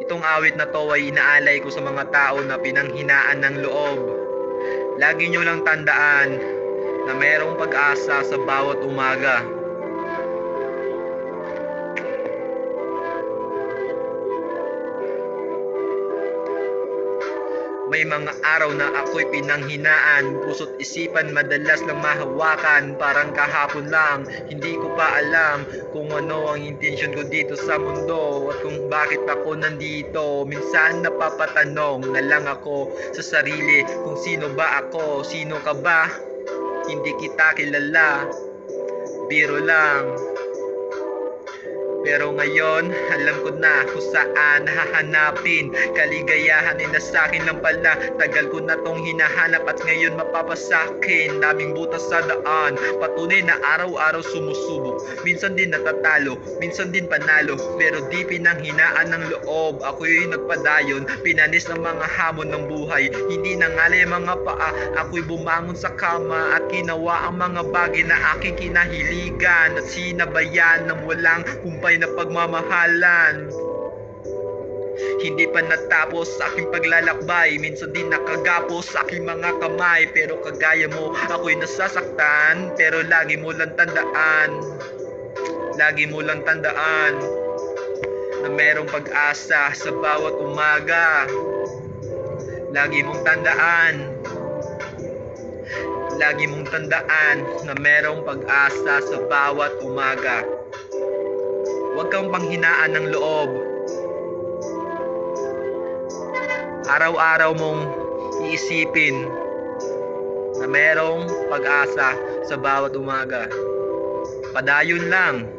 Itong awit na to ay inaalay ko sa mga tao na pinanghinaan ng loob. Lagi nyo lang tandaan na mayroong pag-asa sa bawat umaga. May mga araw na ako'y pinanghinaan, puso't isipan madalas lang mahawakan. Parang kahapon lang, hindi ko pa alam kung ano ang intensyon ko dito sa mundo at kung bakit ako nandito. Minsan napapatanong na lang ako sa sarili kung sino ba ako, sino ka ba? Hindi kita kilala, biro lang. Pero ngayon, alam ko na kung saan hahanapin kaligayahan, na sa akin lang pala. Tagal ko na tong hinahanap at ngayon mapapasakin. Daming butas sa daan, patunay na araw-araw sumusubok. Minsan din natatalo, minsan din panalo, pero di pinanghinaan ng loob. Ako'y nagpadayon, pinanis ng mga hamon ng buhay. Hindi nangalay mga paa, ako'y bumangon sa kama at ginawa ang mga bagay na aking kinahiligan at sinabayan ng walang kumpay na pagmamahalan. Hindi pa natapos sa aking paglalakbay, minsan din nakagapos sa aking mga kamay. Pero kagaya mo, ako'y nasasaktan, pero lagi mo lang tandaan, lagi mo lang tandaan na merong pag-asa sa bawat umaga. Lagi mong tandaan, lagi mong tandaan na merong pag-asa sa bawat umaga. Huwag kang panghinaan ng loob. Araw-araw mong iisipin na merong pag-asa sa bawat umaga. Padayon lang.